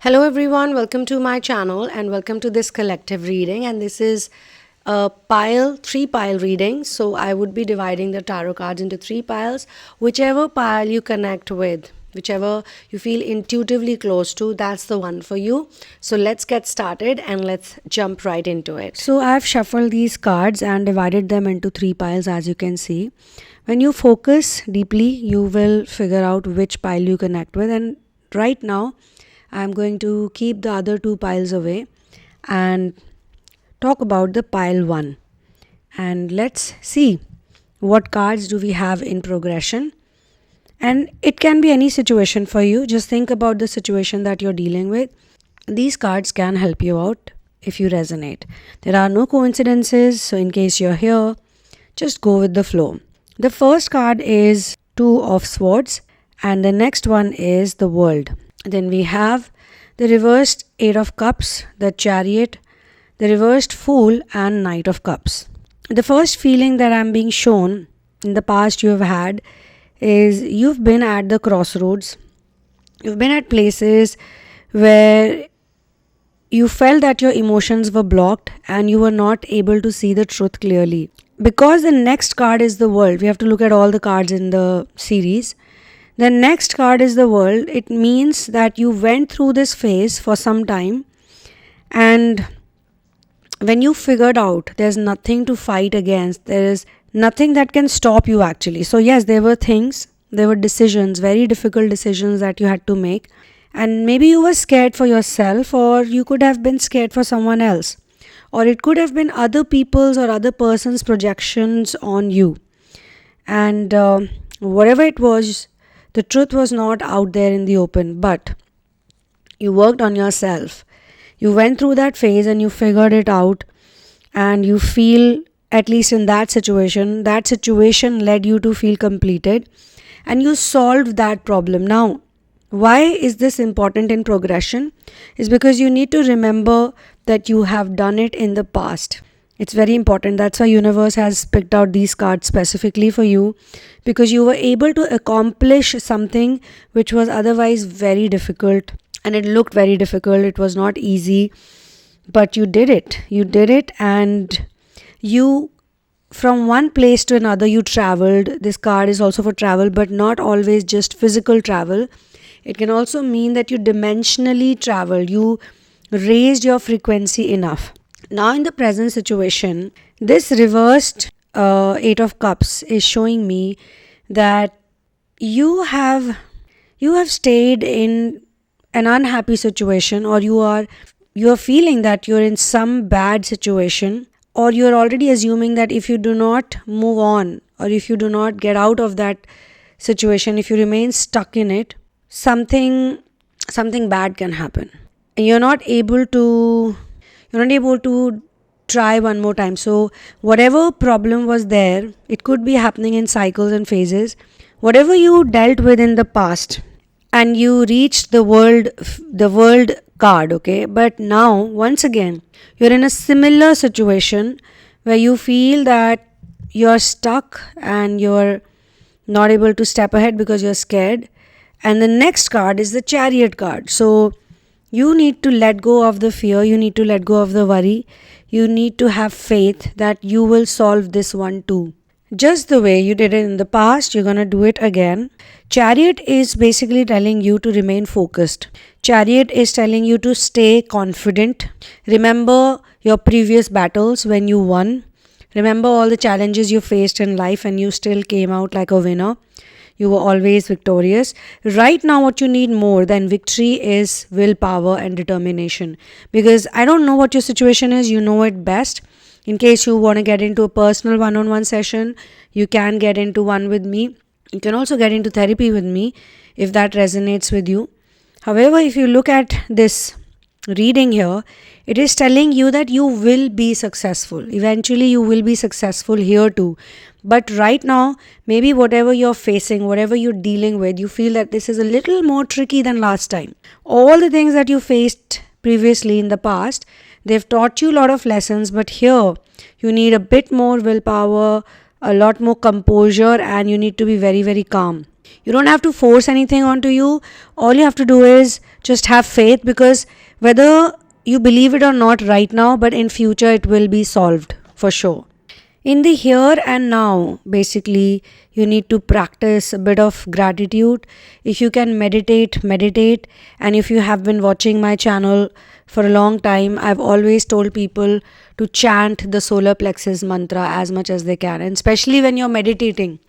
Hello everyone, welcome to my channel and welcome to this collective reading, and this is a three pile reading. So I would be dividing the tarot cards into three piles. Whichever pile you connect with, whichever you feel intuitively close to, that's the one for you. So let's get started and let's jump right into it. So I've shuffled these cards and divided them into three piles, as you can see. When you focus deeply, you will figure out which pile you connect with, and right now I'm going to keep the other two piles away and talk about the pile 1. And let's see what cards do we have in progression. And it can be any situation for you. Just think about the situation that you're dealing with. These cards can help you out if you resonate. There are no coincidences, so in case you're here, just go with the flow. The first card is Two of Swords and the next one is the World. Then we have the reversed Eight of Cups, the Chariot, the reversed Fool and Knight of Cups. The first feeling that I'm being shown in the past you have had is you've been at the crossroads. You've been at places where you felt that your emotions were blocked and you were not able to see the truth clearly. Because the next card is the World, we have to look at all the cards in the series. The next card is the World. It means that you went through this phase for some time, and when you figured out there's nothing to fight against, there is nothing that can stop you actually. So yes, there were decisions, very difficult decisions that you had to make, and maybe you were scared for yourself, or you could have been scared for someone else, or it could have been other people's or other person's projections on you. And whatever it was, the truth was not out there in the open, but you worked on yourself. You went through that phase and you figured it out, and you feel, at least in that situation led you to feel completed and you solved that problem. Now, why is this important in progression? Is because you need to remember that you have done it in the past. It's very important. That's why universe has picked out these cards specifically for you, because you were able to accomplish something which was otherwise very difficult, and it looked very difficult. It was not easy, but you did it. And you, from one place to another, you traveled. This card is also for travel, but not always just physical travel. It can also mean that you dimensionally traveled. You raised your frequency enough. Now in the present situation, this reversed Eight of Cups is showing me that you have stayed in an unhappy situation, or you are feeling that you're in some bad situation, or you're already assuming that if you do not move on, or if you do not get out of that situation, if you remain stuck in it, something bad can happen. And you're not able to try one more time. So whatever problem was there, it could be happening in cycles and phases. Whatever you dealt with in the past, and you reached the world card, okay? But now, once again, you're in a similar situation where you feel that you're stuck and you're not able to step ahead because you're scared. And the next card is the Chariot card. So you need to let go of the fear, you need to let go of the worry, you need to have faith that you will solve this one too. Just the way you did it in the past, you're going to do it again. Chariot is basically telling you to remain focused. Chariot is telling you to stay confident. Remember your previous battles when you won. Remember all the challenges you faced in life and you still came out like a winner. You were always victorious. Right now, what you need more than victory is willpower and determination. Because I don't know what your situation is, you know it best. In case you want to get into a personal one-on-one session, you can get into one with me. You can also get into therapy with me if that resonates with you. However, if you look at this reading here, it is telling you that you will be successful. Eventually, you will be successful here too. But right now, maybe whatever you're facing, whatever you're dealing with, you feel that this is a little more tricky than last time. All the things that you faced previously in the past, they've taught you a lot of lessons, but here you need a bit more willpower, a lot more composure, and you need to be very, very calm. You don't have to force anything onto you. All you have to do is just have faith, because whether you believe it or not right now, but in future it will be solved for sure. In the here and now, basically, you need to practice a bit of gratitude. If you can meditate, meditate. And if you have been watching my channel for a long time, I've always told people to chant the solar plexus mantra as much as they can, and especially when you're meditating.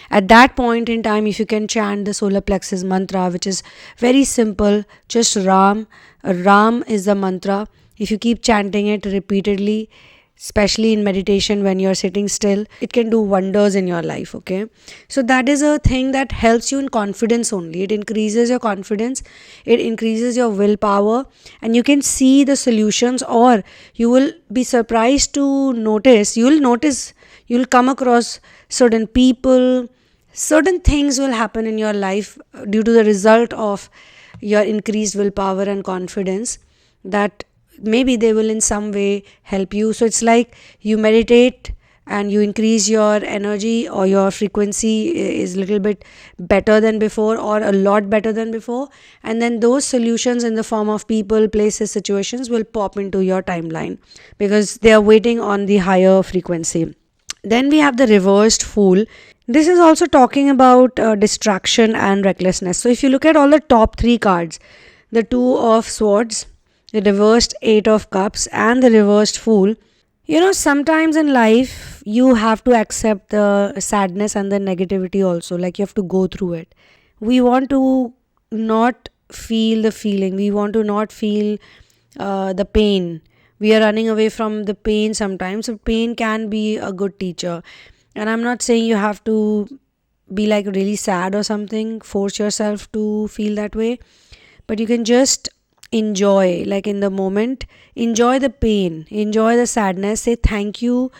At that point in time, if you can chant the solar plexus mantra, which is very simple, just Ram. Ram is the mantra. If you keep chanting it repeatedly, especially in meditation when you're sitting still, it can do wonders in your life. Okay, so that is a thing that helps you in confidence only. It increases your confidence, it increases your willpower, and you can see the solutions, or you will be surprised to notice, you'll come across certain people, certain things will happen in your life due to the result of your increased willpower and confidence, that maybe they will in some way help you. So it's like you meditate and you increase your energy, or your frequency is a little bit better than before, or a lot better than before, and then those solutions in the form of people, places, situations will pop into your timeline because they are waiting on the higher frequency. Then we have the reversed fool. This is also talking about distraction and recklessness. So if you look at all the top 3 cards, the 2 of swords, the reversed 8 of cups, and the reversed fool, sometimes in life you have to accept the sadness and the negativity also. Like, you have to go through it. We want to not feel the feeling. We want to not feel the pain. We are running away from the pain sometimes. So pain can be a good teacher. And I'm not saying you have to be like really sad or something, force yourself to feel that way. But you can just enjoy, like in the moment, enjoy the pain, enjoy the sadness, say thank you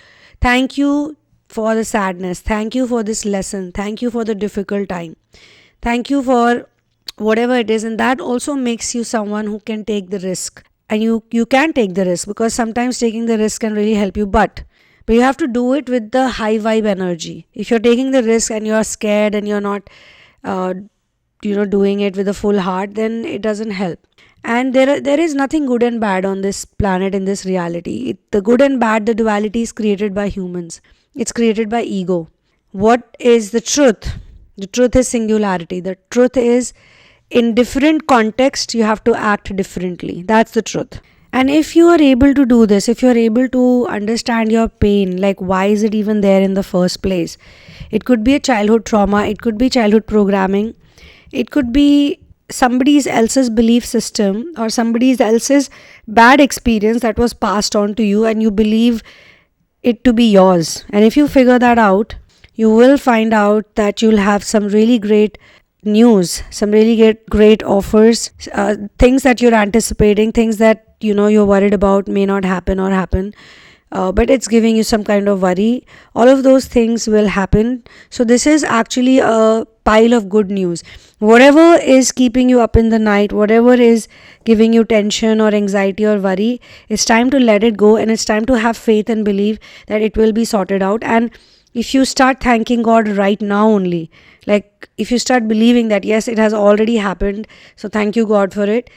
for the sadness, thank you for this lesson, thank you for the difficult time, thank you for whatever it is. And that also makes you someone who can take the risk. And you can take the risk, because sometimes taking the risk can really help you, but you have to do it with the high vibe energy. If you're taking the risk and you're scared and you're not doing it with a full heart, then it doesn't help. And there is nothing good and bad on this planet, in this reality. The good and bad, the duality is created by humans. It's created by ego. What is the truth? The truth is singularity. The truth is, in different contexts, you have to act differently. That's the truth. And if you are able to do this, if you are able to understand your pain, like why is it even there in the first place? It could be a childhood trauma. It could be childhood programming. It could be somebody else's belief system, or somebody else's bad experience that was passed on to you, and you believe it to be yours. And if you figure that out, you will find out that you'll have some really great news, some really great offers, things that you're anticipating, things that you're worried about may not happen or happen, but it's giving you some kind of worry. All of those things will happen. So this is actually a pile of good news. Whatever is keeping you up in the night, whatever is giving you tension or anxiety or worry, it's time to let it go, and it's time to have faith and believe that it will be sorted out. And if you start thanking God right now only, like if you start believing that yes, it has already happened, so thank you God for it,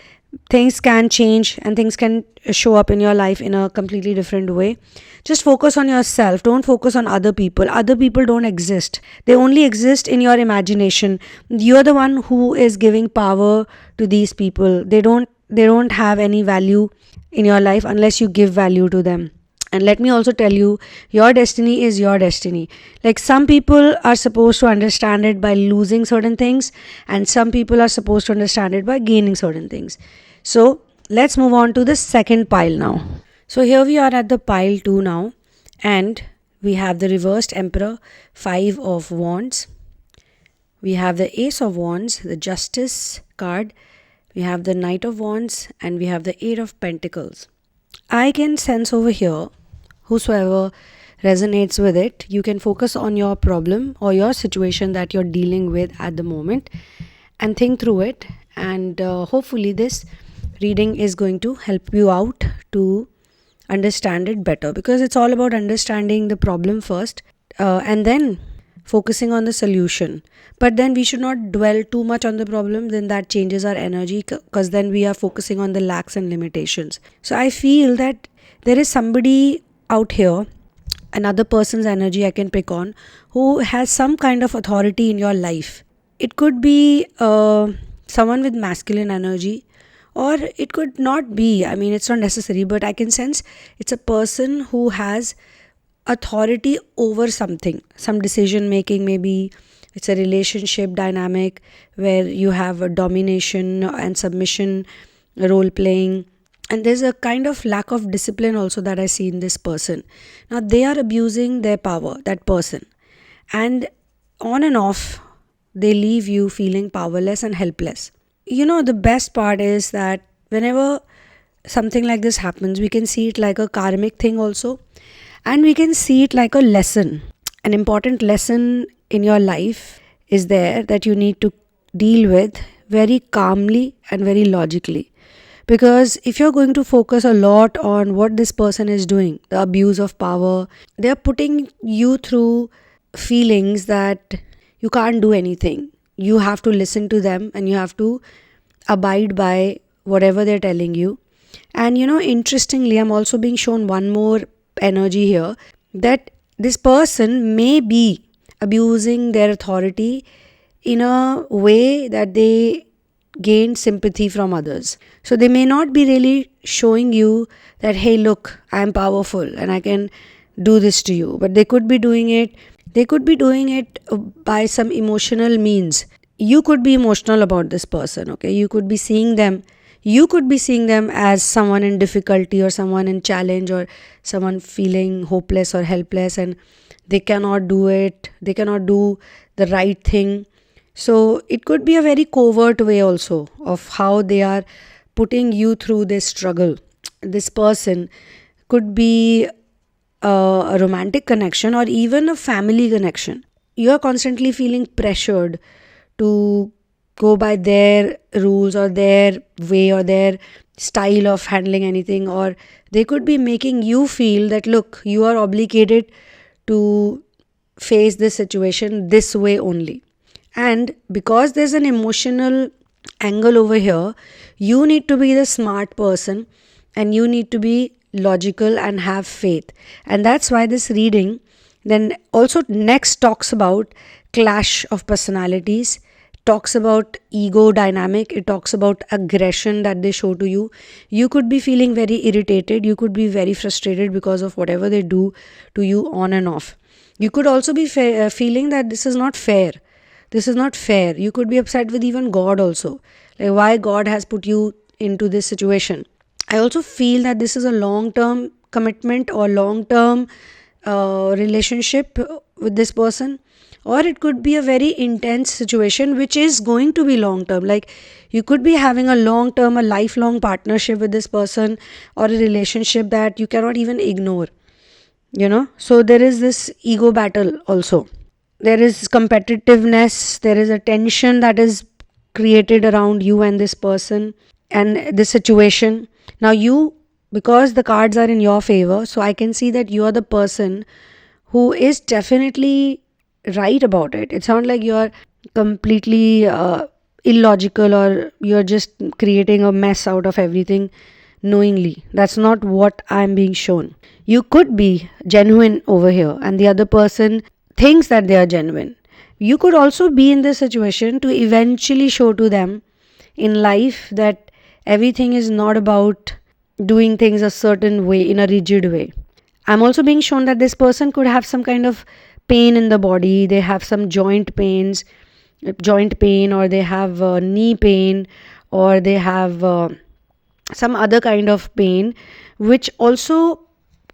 things can change and things can show up in your life in a completely different way. Just focus on yourself. Don't focus on other people. Other people don't exist. They only exist in your imagination. You're the one who is giving power to these people. They don't have any value in your life unless you give value to them. And let me also tell you, your destiny is your destiny. Like, some people are supposed to understand it by losing certain things, and some people are supposed to understand it by gaining certain things. So let's move on to the second pile now. So here we are at the pile 2 now, and we have the reversed Emperor, 5 of Wands. We have the Ace of Wands, the Justice card. We have the Knight of Wands, and we have the 8 of Pentacles. I can sense over here, whosoever resonates with it, you can focus on your problem or your situation that you're dealing with at the moment and think through it. And hopefully this reading is going to help you out to understand it better, because it's all about understanding the problem first and then focusing on the solution. But then we should not dwell too much on the problem, then that changes our energy, because then we are focusing on the lacks and limitations. So I feel that there is somebody out here, another person's energy I can pick on, who has some kind of authority in your life. It could be someone with masculine energy, or it could not be. I mean, it's not necessary, but I can sense it's a person who has authority over something, some decision making. Maybe it's a relationship dynamic where you have a domination and submission role playing, and there's a kind of lack of discipline also that I see in this person. Now they are abusing their power, that person, and on and off they leave you feeling powerless and helpless. The best part is that whenever something like this happens, we can see it like a karmic thing also, and we can see it like a lesson. An important lesson in your life is there that you need to deal with very calmly and very logically. Because if you're going to focus a lot on what this person is doing, the abuse of power, they're putting you through feelings that you can't do anything. You have to listen to them and you have to abide by whatever they're telling you. And interestingly, I'm also being shown one more energy here, that this person may be abusing their authority in a way that they gain sympathy from others. So they may not be really showing you that, hey, look, I'm powerful and I can do this to you. But they could be doing it. They could be doing it by some emotional means. You could be emotional about this person, okay? You could be seeing them as someone in difficulty or someone in challenge or someone feeling hopeless or helpless, and they cannot do it. They cannot do the right thing. So it could be a very covert way also of how they are putting you through this struggle. This person could be a romantic connection or even a family connection. You are constantly feeling pressured to go by their rules or their way or their style of handling anything, or they could be making you feel that, look, you are obligated to face this situation this way only. And because there's an emotional angle over here, you need to be the smart person and you need to be logical and have faith. And that's why this reading then also next talks about clash of personalities, talks about ego dynamic, it talks about aggression that they show to you. You could be feeling very irritated, you could be very frustrated because of whatever they do to you on and off. You could also be feeling that this is not fair. This is not fair. You could be upset with even God also. Like, why God has put you into this situation. I also feel that this is a long-term commitment or long-term relationship with this person. Or it could be a very intense situation which is going to be long-term. Like, you could be having a long-term, a lifelong partnership with this person, or a relationship that you cannot even ignore. So there is this ego battle also. There is competitiveness, there is a tension that is created around you and this person and this situation. Now because the cards are in your favor, so I can see that you are the person who is definitely right about it. It's not like you're completely illogical or you're just creating a mess out of everything knowingly. That's not what I'm being shown. You could be genuine over here and the other person thinks that they are genuine. You could also be in this situation to eventually show to them in life that everything is not about doing things a certain way, in a rigid way. I'm also being shown that this person could have some kind of pain in the body. They have some joint pain, or they have knee pain, or they have some other kind of pain, which also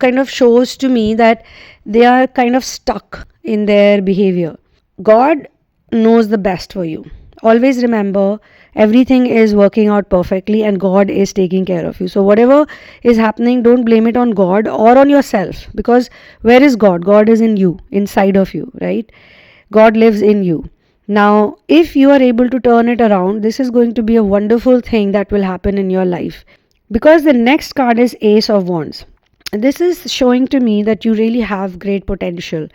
kind of shows to me that they are kind of stuck in their behavior. God knows the best for you. Always remember, everything is working out perfectly and God is taking care of you. So whatever is happening, don't blame it on God or on yourself, because where is God? God is in you, inside of you, right? God lives in you. Now, if you are able to turn it around, this is going to be a wonderful thing that will happen in your life, because the next card is Ace of Wands. This is showing to me that you really have great potential.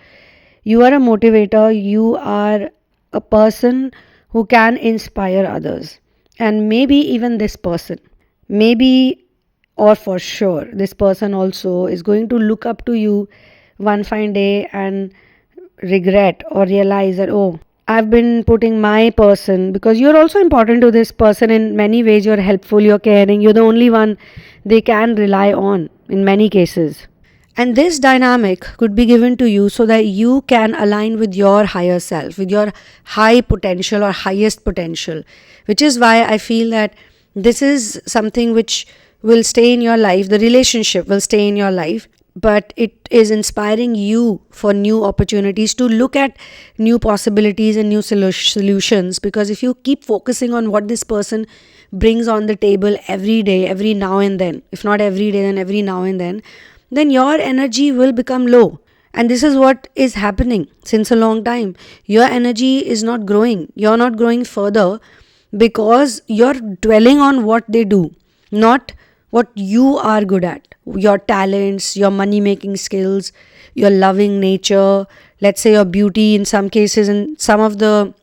You are a motivator. You are a person who can inspire others. And maybe even this person, maybe or for sure, this person also is going to look up to you one fine day and regret or realize that, oh, I've been putting my person, because you're also important to this person in many ways. You're helpful, you're caring, you're the only one they can rely on in many cases. And this dynamic could be given to you so that you can align with your higher self, with your high potential or highest potential, which is why I feel that this is something which will stay in your life. The relationship will stay in your life, but it is inspiring you for new opportunities, to look at new possibilities and new solutions. Because if you keep focusing on what this person brings on the table every day, every now and then, if not every day, then every now and then your energy will become low. And this is what is happening since a long time. Your energy is not growing. You're not growing further because you're dwelling on what they do, not what you are good at. Your talents, your money making skills, your loving nature, let's say your beauty in some cases, in some of the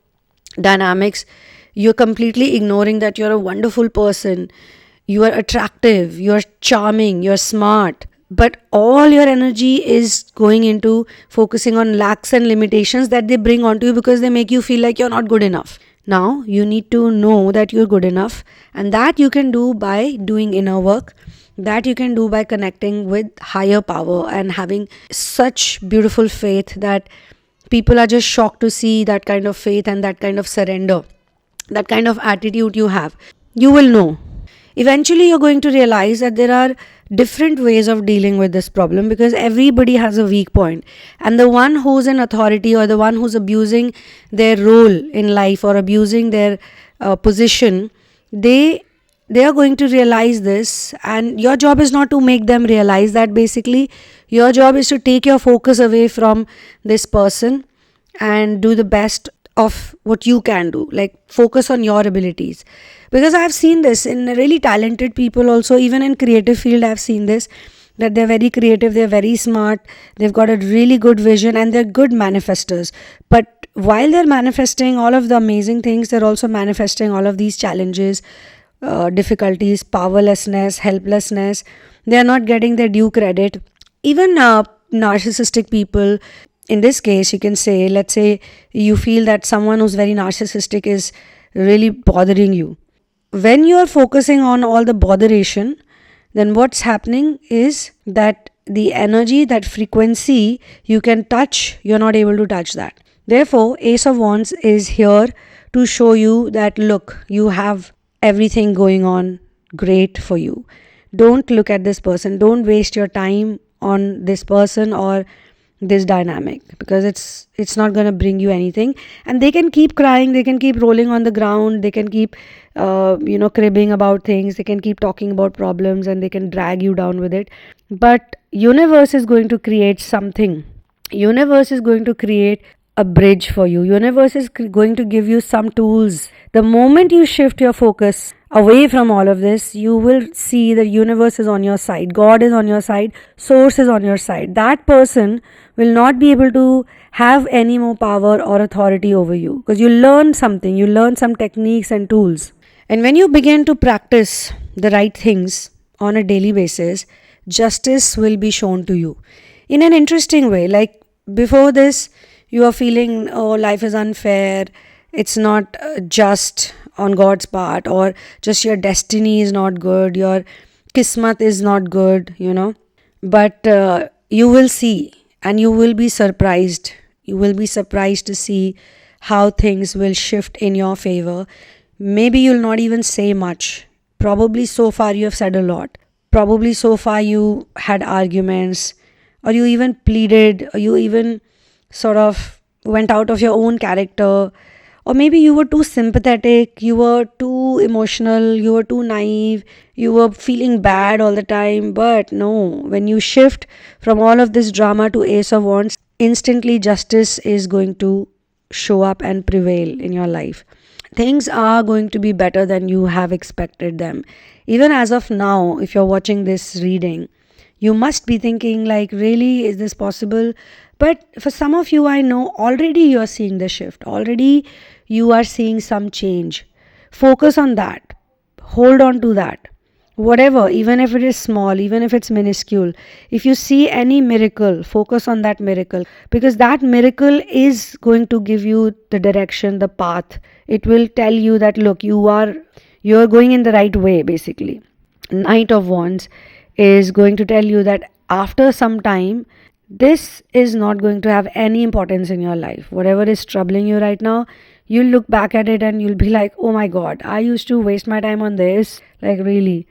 dynamics, you're completely ignoring that you're a wonderful person. You are attractive, you're charming, you're smart, but all your energy is going into focusing on lacks and limitations that they bring onto you because they make you feel like you're not good enough. Now you need to know that you're good enough, and that you can do by doing inner work, that you can do by connecting with higher power and having such beautiful faith that people are just shocked to see that kind of faith and that kind of surrender, that kind of attitude you have. You will know. Eventually, you're going to realize that there are different ways of dealing with this problem, because everybody has a weak point. And the one who's in authority, or the one who's abusing their role in life or abusing their position, they are going to realize this. And your job is not to make them realize that. Basically, your job is to take your focus away from this person and do the best of what you can do, like focus on your abilities. Because I've seen this in really talented people also, even in creative field. I've seen this, that they're very creative, they're very smart, they've got a really good vision, and they're good manifestors. But while they're manifesting all of the amazing things, they're also manifesting all of these challenges, difficulties, powerlessness, helplessness. They're not getting their due credit. Even narcissistic people, in this case, you can say, let's say you feel that someone who's very narcissistic is really bothering you. When you are focusing on all the botheration, then what's happening is that the energy, that frequency you can touch, you're not able to touch that. Therefore, Ace of Wands is here to show you that, look, you have everything going on great for you. Don't look at this person. Don't waste your time on this person or this dynamic, because it's not going to bring you anything. And they can keep crying, they can keep rolling on the ground, they can keep cribbing about things, they can keep talking about problems, and they can drag you down with it. But universe is going to create something. Universe is going to create a bridge for you. Universe is going to give you some tools. The moment you shift your focus away from all of this, you will see the universe is on your side. God is on your side. Source is on your side. That person will not be able to have any more power or authority over you, because you learn something. You learn some techniques and tools. And when you begin to practice the right things on a daily basis, justice will be shown to you in an interesting way. Like before this, you are feeling, oh, life is unfair, it's not just on God's part, or just your destiny is not good, your kismat is not good, But you will see, and you will be surprised. You will be surprised to see how things will shift in your favor. Maybe you'll not even say much. Probably so far you have said a lot. Probably so far you had arguments, or you even pleaded, or you even sort of went out of your own character, or maybe you were too sympathetic, you were too emotional, you were too naive, you were feeling bad all the time. But no, when you shift from all of this drama to Ace of Wands, instantly justice is going to show up and prevail in your life. Things are going to be better than you have expected them. Even as of now, if you're watching this reading, you must be thinking like, really, is this possible? But for some of you, I know already you are seeing the shift. Already you are seeing some change. Focus on that. Hold on to that. Whatever, even if it is small, even if it's minuscule, if you see any miracle, focus on that miracle, because that miracle is going to give you the direction, the path. It will tell you that, look, you're going in the right way, basically. Knight of Wands is going to tell you that after some time, this is not going to have any importance in your life. Whatever is troubling you right now, you'll look back at it and you'll be like, oh my god, I used to waste my time on this. Like, really.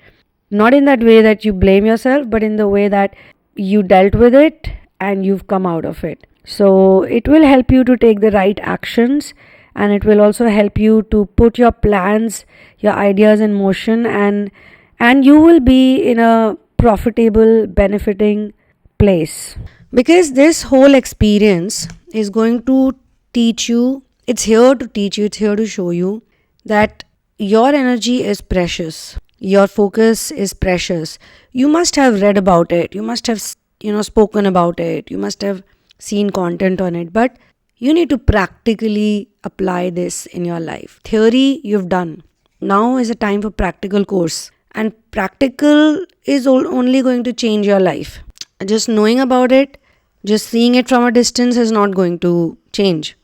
Not in that way that you blame yourself, but in the way that you dealt with it and you've come out of it. So it will help you to take the right actions, and it will also help you to put your plans, your ideas in motion, and you will be in a profitable, benefiting place. Because this whole experience is going to teach you, it's here to teach you, it's here to show you that your energy is precious. Your focus is precious. You must have read about it. You must have, spoken about it. You must have seen content on it. But you need to practically apply this in your life. Theory, you've done. Now is a time for practical course. And practical is only going to change your life. Just knowing about it, just seeing it from a distance is not going to change.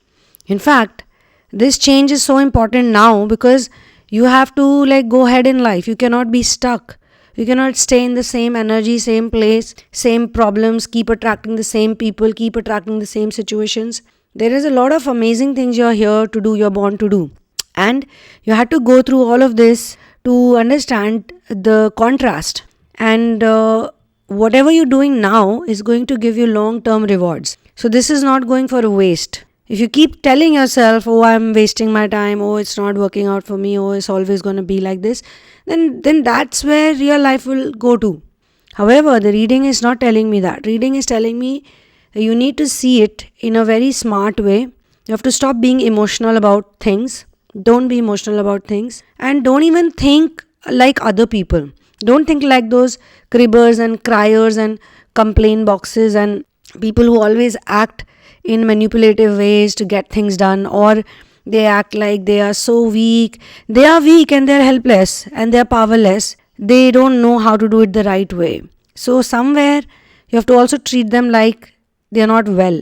In fact, this change is so important now because you have to go ahead in life. You cannot be stuck. You cannot stay in the same energy, same place, same problems, keep attracting the same people, keep attracting the same situations. There is a lot of amazing things you're here to do, you're born to do. And you had to go through all of this to understand the contrast. And whatever you're doing now is going to give you long-term rewards. So this is not going for a waste. If you keep telling yourself, oh, I'm wasting my time, oh, it's not working out for me, oh, it's always going to be like this, then that's where your life will go to. However, the reading is not telling me that. Reading is telling me that you need to see it in a very smart way. You have to stop being emotional about things. Don't be emotional about things. And don't even think like other people. Don't think like those cribbers and criers and complaint boxes and people who always act in manipulative ways to get things done, or they act like they are so weak. They are weak and they're helpless and they're powerless. They don't know how to do it the right way. So somewhere you have to also treat them like they're not well.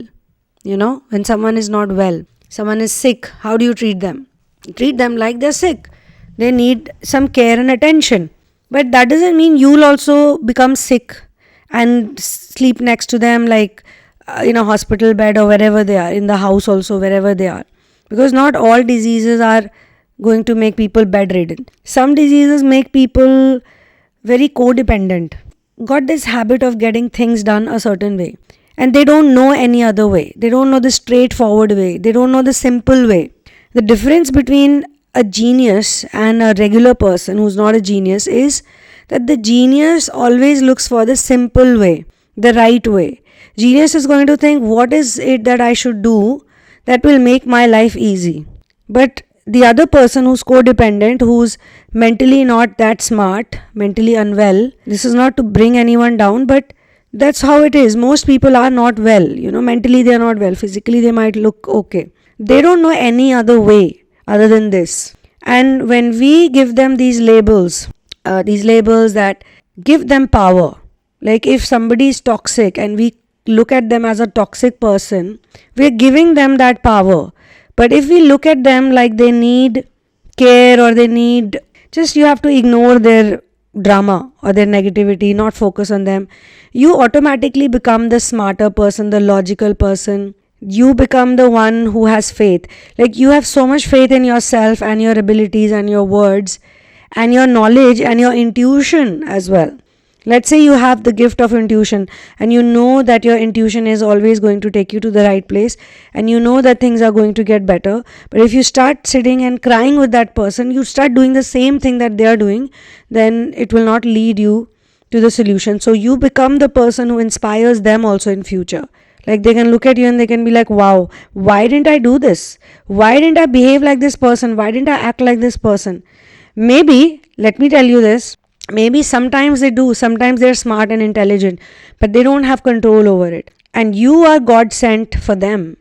When someone is not well, someone is sick, how do you treat them? You treat them like they're sick. They need some care and attention. But that doesn't mean you'll also become sick and sleep next to them in a hospital bed or wherever they are, in the house also, wherever they are. Because not all diseases are going to make people bedridden. Some diseases make people very codependent, got this habit of getting things done a certain way. And they don't know any other way. They don't know the straightforward way. They don't know the simple way. The difference between a genius and a regular person who's not a genius is that the genius always looks for the simple way, the right way. Genius is going to think, what is it that I should do that will make my life easy? But the other person who's codependent, who's mentally not that smart, mentally unwell, this is not to bring anyone down, but that's how it is. Most people are not well. Mentally they are not well. Physically they might look okay. They don't know any other way other than this. And when we give them these labels that give them power, like if somebody is toxic and we look at them as a toxic person, we're giving them that power. But if we look at them like they need care or you have to ignore their drama or their negativity, not focus on them, you automatically become the smarter person, the logical person. You become the one who has faith. You have so much faith in yourself and your abilities and your words and your knowledge and your intuition as well. Let's say you have the gift of intuition and you know that your intuition is always going to take you to the right place and you know that things are going to get better. But if you start sitting and crying with that person, you start doing the same thing that they are doing, then it will not lead you to the solution. So you become the person who inspires them also in future. They can look at you and they can be like, wow, why didn't I do this? Why didn't I behave like this person? Why didn't I act like this person? Maybe, let me tell you this, maybe sometimes they do, sometimes they're smart and intelligent, but they don't have control over it. and you are God sent for them.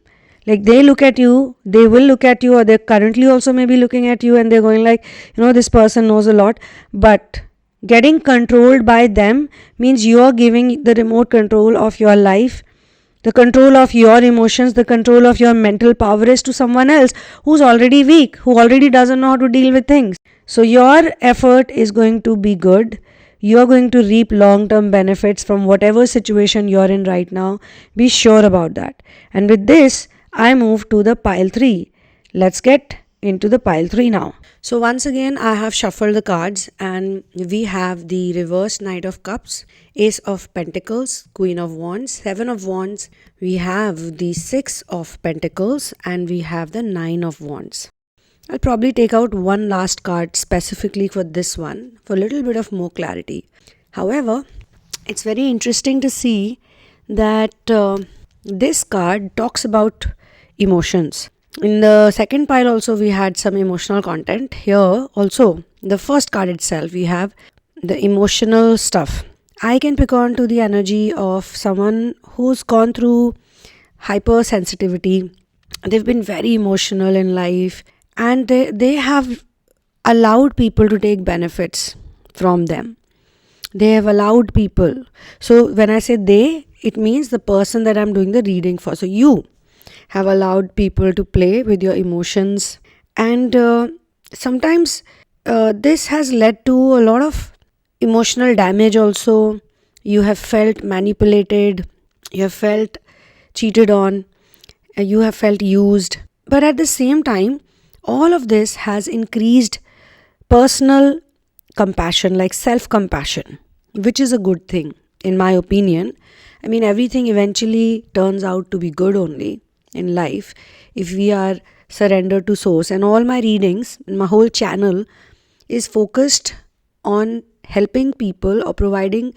Like they look at you, they will look at you, or they're currently also maybe looking at you, and they're going like, this person knows a lot. But getting controlled by them means you're giving the remote control of your life, the control of your emotions, the control of your mental power is to someone else who's already weak, who already doesn't know how to deal with things. So your effort is going to be good. You're going to reap long term benefits from whatever situation you're in right now. Be sure about that. And with this, I move to the pile 3. Let's get into the pile 3 now. So once again, I have shuffled the cards, and we have the reverse Knight of Cups, Ace of Pentacles, Queen of Wands, Seven of Wands. We have the Six of Pentacles, and we have the Nine of Wands. I'll probably take out one last card specifically for this one for a little bit of more clarity. However, it's very interesting to see that this card talks about emotions. In the second pile also we had some emotional content. Here also, the first card itself, we have the emotional stuff. I can pick on to the energy of someone who's gone through hypersensitivity. They've been very emotional in life, and they have allowed people to take benefits from them. They have allowed people. So when I say they, it means the person that I'm doing the reading for. So you have allowed people to play with your emotions, and sometimes this has led to a lot of emotional damage also. You have felt manipulated, you have felt cheated on, you have felt used. But at the same time, all of this has increased personal compassion, like self-compassion, which is a good thing in my opinion. I mean, everything eventually turns out to be good only in life if we are surrendered to source. And all my readings, my whole channel is focused on helping people or providing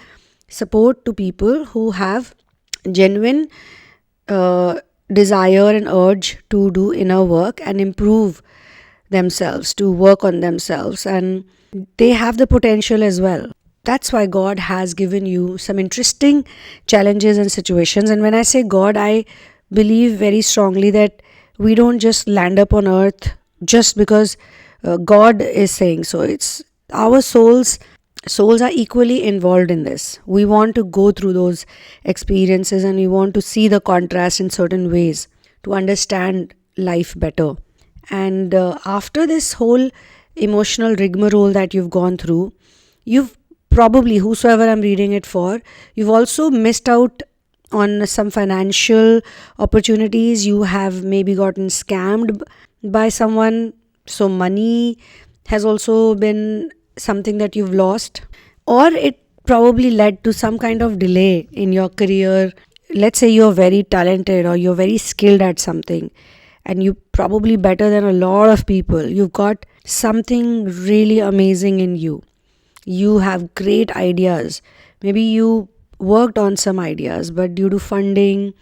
support to people who have genuine desire and urge to do inner work and improve themselves, to work on themselves, and they have the potential as well. That's why God has given you some interesting challenges and situations. And when I say God, I believe very strongly that we don't just land up on earth just because God is saying so. It's our souls are equally involved in this. We want to go through those experiences, and we want to see the contrast in certain ways to understand life better. And after this whole emotional rigmarole that you've gone through, you've probably, whosoever I'm reading it for, you've also missed out on some financial opportunities. You have maybe gotten scammed by someone, so money has also been something that you've lost, or it probably led to some kind of delay in your career. Let's say you're very talented or you're very skilled at something, and you're probably better than a lot of people. You've got something really amazing in you. You have great ideas. Maybe you worked on some ideas, but due to funding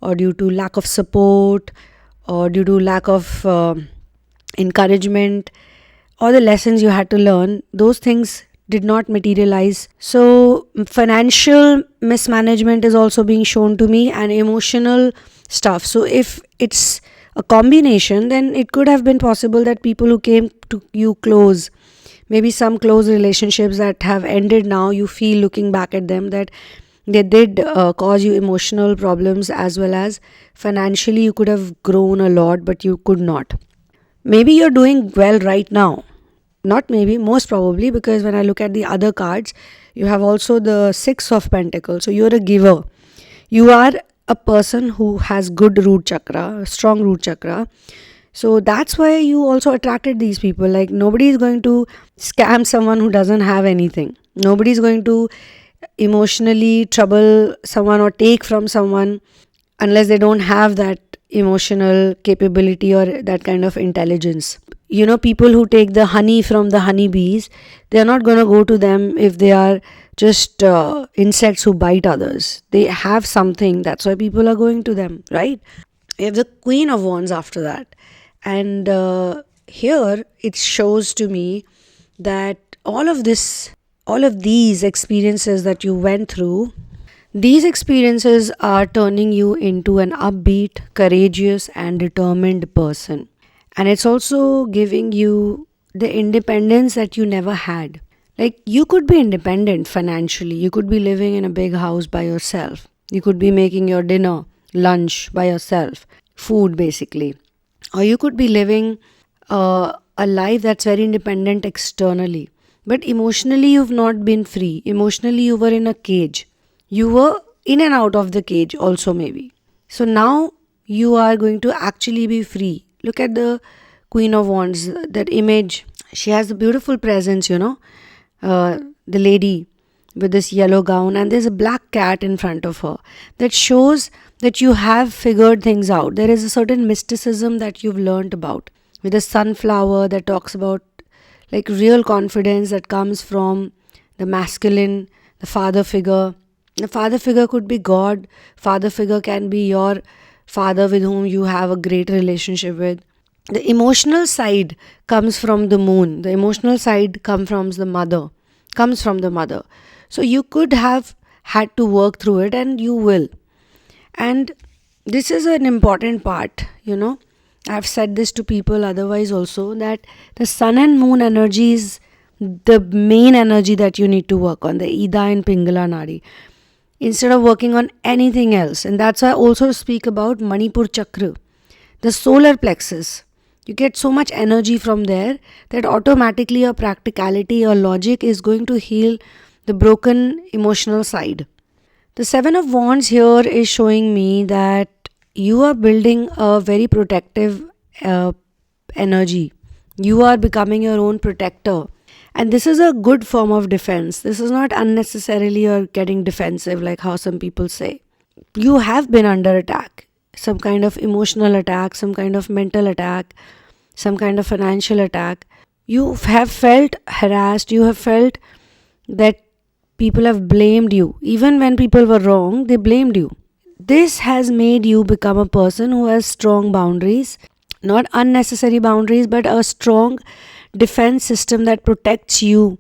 or due to lack of support or due to lack of encouragement or the lessons you had to learn, those things did not materialize. So financial mismanagement is also being shown to me, and emotional stuff. So if it's a combination, then it could have been possible that people who came to you close, maybe some close relationships that have ended now, you feel looking back at them that they did cause you emotional problems, as well as financially you could have grown a lot, but you could not. Maybe you're doing well right now. Not maybe, most probably, because when I look at the other cards, you have also the Six of Pentacles. So you're a giver. You are a person who has good root chakra, strong root chakra. So that's why you also attracted these people. Like, nobody is going to scam someone who doesn't have anything. Nobody is going to emotionally trouble someone or take from someone unless they don't have that emotional capability or that kind of intelligence. You know, people who take the honey from the honeybees, they're not going to go to them if they are just insects who bite others. They have something. That's why people are going to them, right? You have the Queen of Wands after that. And here it shows to me that all of these experiences that you went through, These experiences are turning you into an upbeat, courageous, and determined person. And it's also giving you the independence that you never had. Like, you could be independent financially, you could be living in a big house by yourself, you could be making your dinner, lunch by yourself, food basically, or you could be living a life that's very independent externally. But emotionally, you've not been free. Emotionally, you were in a cage. You were in and out of the cage, also, maybe. So now you are going to actually be free. Look at the Queen of Wands, that image. She has a beautiful presence, the lady with this yellow gown, and there's a black cat in front of her. That shows that you have figured things out. There is a certain mysticism that you've learned about. With a sunflower that talks about like real confidence that comes from the masculine, the father figure. The father figure could be God. Father figure can be your father with whom you have a great relationship with. The emotional side comes from the moon. The emotional side comes from the mother. So you could have had to work through it, and you will. And this is an important part, I've said this to people otherwise also, that the sun and moon energy is the main energy that you need to work on, the Ida and Pingala Nadi, instead of working on anything else. And that's why I also speak about Manipur Chakra, the solar plexus. You get so much energy from there that automatically your practicality, your logic is going to heal the broken emotional side. The Seven of Wands here is showing me that you are building a very protective energy. You are becoming your own protector. And this is a good form of defense. This is not unnecessarily you're getting defensive like how some people say. You have been under attack. Some kind of emotional attack, some kind of mental attack, some kind of financial attack. You have felt harassed. You have felt that people have blamed you. Even when people were wrong, they blamed you. This has made you become a person who has strong boundaries, not unnecessary boundaries, but a strong defense system that protects you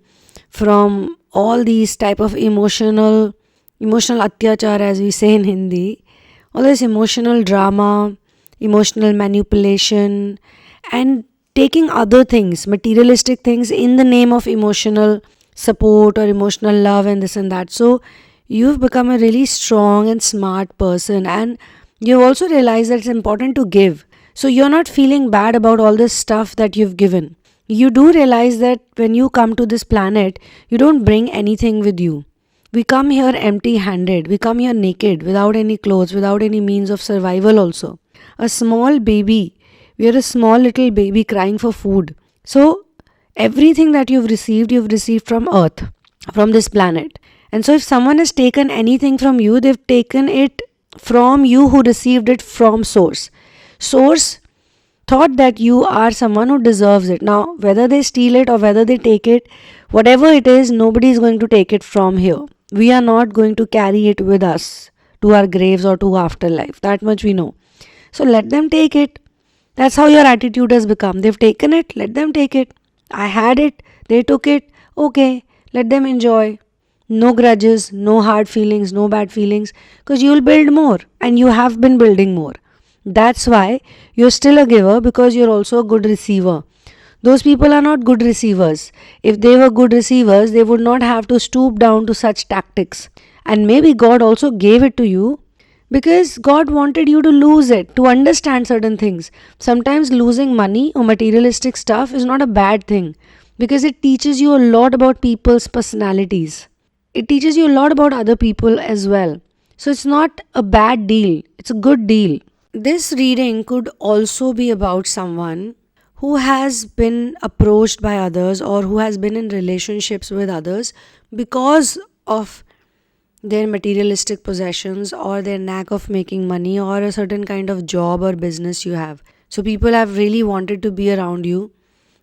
from all these type of emotional atyachar, as we say in Hindi, all this emotional drama, emotional manipulation, and taking other things, materialistic things, in the name of emotional support or emotional love and this and that. So you've become a really strong and smart person, and you've also realized that it's important to give. So you're not feeling bad about all this stuff that you've given. You do realize that when you come to this planet, you don't bring anything with you. We come here empty handed. We come here naked, without any clothes, without any means of survival also. A small baby. We are a small little baby crying for food. So everything that you've received from Earth, from this planet. And so if someone has taken anything from you, they've taken it from you who received it from Source. Source thought that you are someone who deserves it. Now, whether they steal it or whether they take it, whatever it is, nobody is going to take it from here. We are not going to carry it with us to our graves or to afterlife. That much we know. So let them take it. That's how your attitude has become. They've taken it, let them take it. I had it, they took it, okay, let them enjoy. No grudges, no hard feelings, no bad feelings, because you will build more, and you have been building more. That's why you're still a giver, because you're also a good receiver. Those people are not good receivers. If they were good receivers, they would not have to stoop down to such tactics. And maybe God also gave it to you because God wanted you to lose it, to understand certain things. Sometimes losing money or materialistic stuff is not a bad thing, because it teaches you a lot about people's personalities. It teaches you a lot about other people as well. So it's not a bad deal, it's a good deal. This reading could also be about someone who has been approached by others or who has been in relationships with others because of their materialistic possessions or their knack of making money or a certain kind of job or business you have. So people have really wanted to be around you.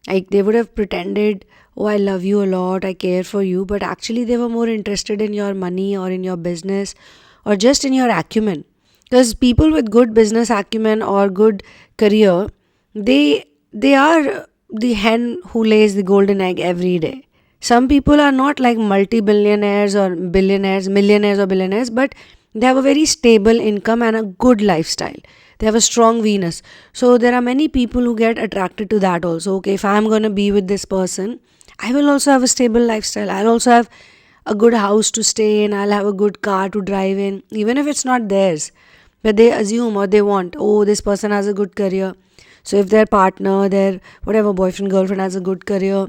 Like they would have pretended, oh, I love you a lot, I care for you, but actually they were more interested in your money or in your business or just in your acumen. Because people with good business acumen or good career, they are the hen who lays the golden egg every day. Some people are not like multi-billionaires or billionaires, millionaires or billionaires, but they have a very stable income and a good lifestyle. They have a strong Venus. So there are many people who get attracted to that also. Okay, if I'm going to be with this person, I will also have a stable lifestyle. I'll also have a good house to stay in. I'll have a good car to drive in, even if it's not theirs. But they assume or they want, oh, this person has a good career. So if their partner, their whatever boyfriend, girlfriend has a good career,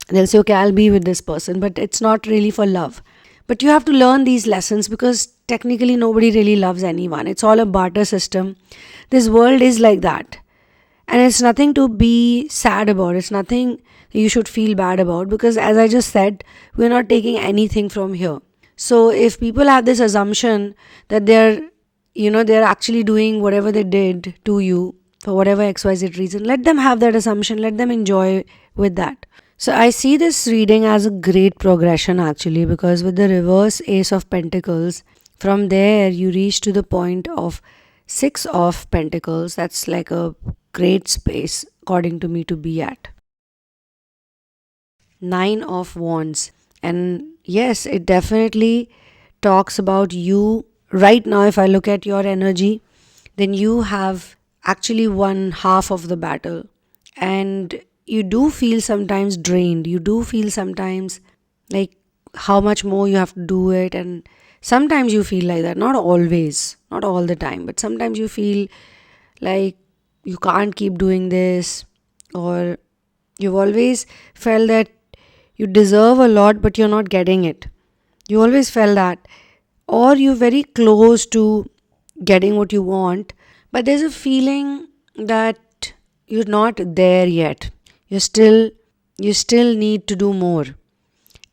they'll say, okay, I'll be with this person. But it's not really for love. But you have to learn these lessons because technically nobody really loves anyone. It's all a barter system. This world is like that. And it's nothing to be sad about. It's nothing you should feel bad about because, as I just said, we're not taking anything from here. So if people have this assumption that they're actually doing whatever they did to you for whatever XYZ reason, let them have that assumption. Let them enjoy with that. So I see this reading as a great progression actually, because with the reverse Ace of Pentacles, from there you reach to the point of Six of Pentacles. That's like a great space according to me to be at. Nine of Wands. And yes, it definitely talks about you right now. If I look at your energy, then you have actually won half of the battle. And you do feel sometimes drained. You do feel sometimes like how much more you have to do it. And sometimes you feel like that. Not always, not all the time, but sometimes you feel like you can't keep doing this, or you've always felt that you deserve a lot but you're not getting it. You always felt that, or you're very close to getting what you want, but there's a feeling that you're not there yet. You still need to do more.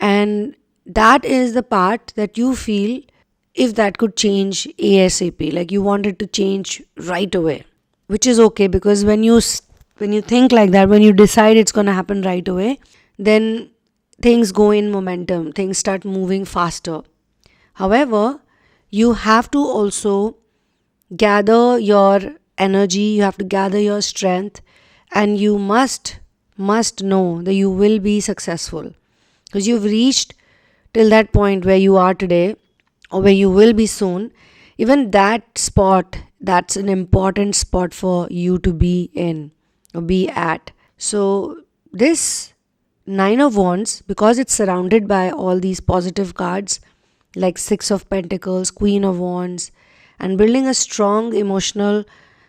And that is the part that you feel, if that could change ASAP, like you want it to change right away, which is okay, because when you think like that, when you decide it's going to happen right away, then things go in momentum, things start moving faster. However, you have to also gather your energy, you have to gather your strength, and you must know that you will be successful, because you've reached till that point where you are today, or where you will be soon. Even that spot, that's an important spot for you to be in or be at. So this Nine of Wands, because it's surrounded by all these positive cards like Six of Pentacles, Queen of Wands, and building a strong emotional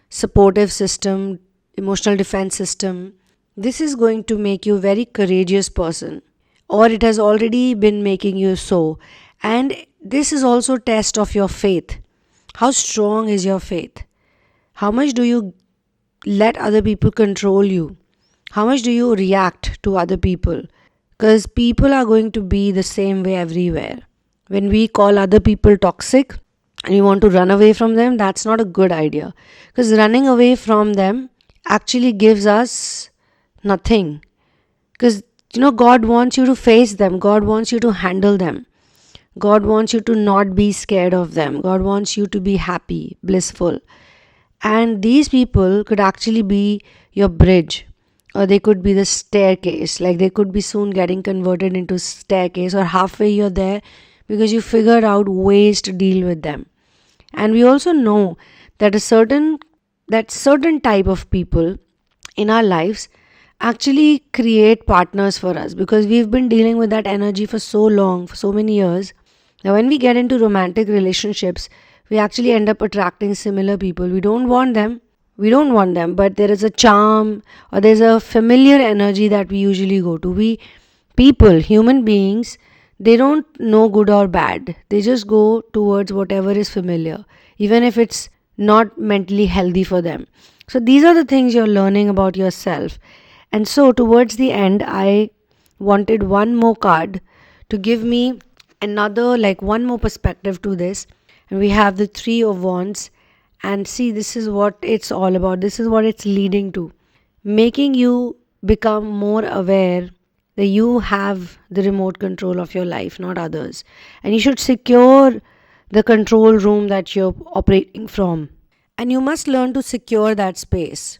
supportive system, emotional defense system, this is going to make you a very courageous person, or it has already been making you so. And this is also a test of your faith. How strong is your faith? How much do you let other people control you? How much do you react to other people? Because people are going to be the same way everywhere. When we call other people toxic and we want to run away from them, that's not a good idea. Because running away from them actually gives us nothing. Because God wants you to face them. God wants you to handle them. God wants you to not be scared of them. God wants you to be happy, blissful. And these people could actually be your bridge, or they could be the staircase. Like they could be soon getting converted into staircase, or halfway you're there because you figured out ways to deal with them. And we also know that certain type of people in our lives actually create partners for us, because we've been dealing with that energy for so long, for so many years. Now when we get into romantic relationships, we actually end up attracting similar people. We don't want them, but there is a charm, or there's a familiar energy that we usually go to. Human beings, they don't know good or bad. They just go towards whatever is familiar, even if it's not mentally healthy for them. So these are the things you're learning about yourself. And so towards the end, I wanted one more card to give me another, like one more perspective to this. And we have the Three of Wands. And see, this is what it's all about. This is what it's leading to. Making you become more aware that you have the remote control of your life, not others. And you should secure the control room that you're operating from. And you must learn to secure that space.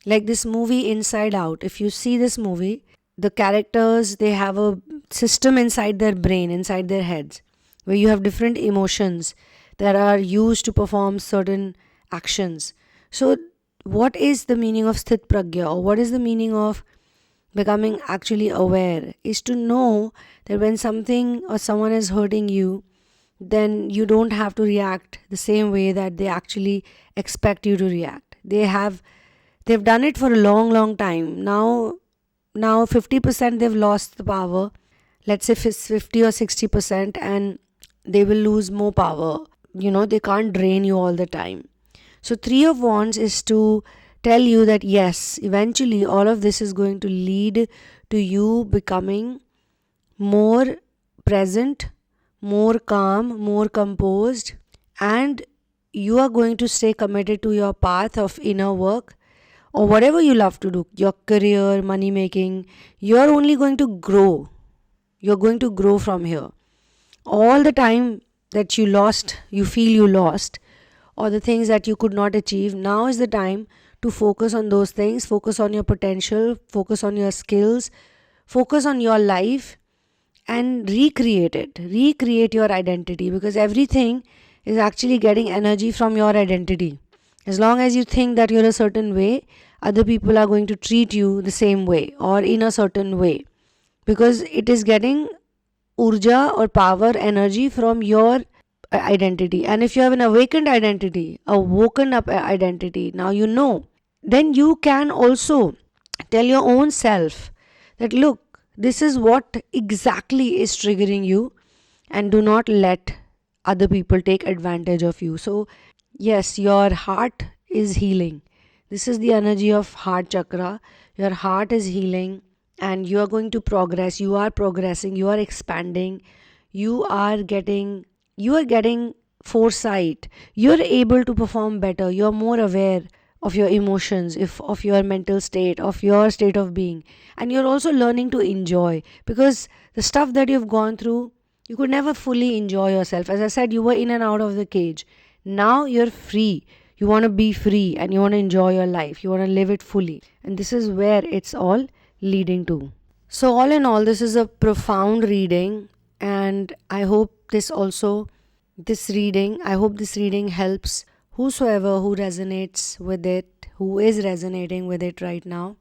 Like this movie Inside Out. If you see this movie, the characters, they have a system inside their brain, inside their heads, where you have different emotions that are used to perform certain actions. So what is the meaning of sthit pragya, or what is the meaning of becoming actually aware, is to know that when something or someone is hurting you, then you don't have to react the same way that they actually expect you to react. They've done it for a long time. Now 50% they've lost the power. Let's say 50 or 60%, and they will lose more power. They can't drain you all the time. So 3 of Wands is to tell you that yes, eventually all of this is going to lead to you becoming more present, more calm, more composed, and you are going to stay committed to your path of inner work or whatever you love to do, your career, money making. You're only going to grow. You're going to grow from here. All the time that you feel you lost, or the things that you could not achieve, now is the time to focus on those things, focus on your potential, focus on your skills, focus on your life, and recreate your identity, because everything is actually getting energy from your identity. As long as you think that you're a certain way, other people are going to treat you the same way or in a certain way, because it is getting urja or power, energy from your identity. And if you have an awakened identity, a woken up identity, now then you can also tell your own self that look, this is what exactly is triggering you, and do not let other people take advantage of you. So yes, your heart is healing. This is the energy of heart chakra. Your heart is healing, and you are going to progress. You are progressing, you are expanding, you are getting foresight. You're able to perform better. You're more aware of your emotions, of your mental state, of your state of being. And you're also learning to enjoy, because the stuff that you've gone through, you could never fully enjoy yourself. As I said, you were in and out of the cage. Now you're free. You want to be free, and you want to enjoy your life. You want to live it fully. And this is where it's all leading to. So all in all, this is a profound reading, and I hope this reading helps whosoever who resonates with it, who is resonating with it right now.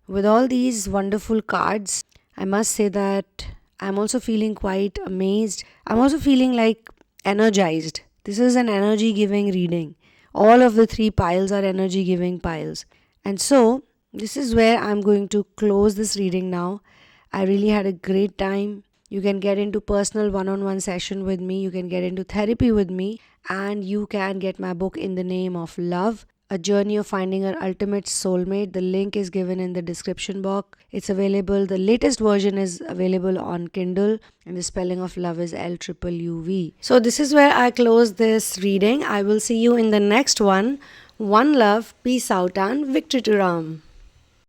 With all these wonderful cards, I must say that I'm also feeling quite amazed. I'm also feeling like energized. This is an energy giving reading. All of the 3 piles are energy giving piles. And so this is where I'm going to close this reading now. I really had a great time. You can get into personal one-on-one session with me. You can get into therapy with me. And you can get my book In the Name of Love, A Journey of Finding Our Ultimate Soulmate. The link is given in the description box. It's available. The latest version is available on Kindle. And the spelling of love is LUUV. So this is where I close this reading. I will see you in the next one. One love, peace out, and victory to Ram.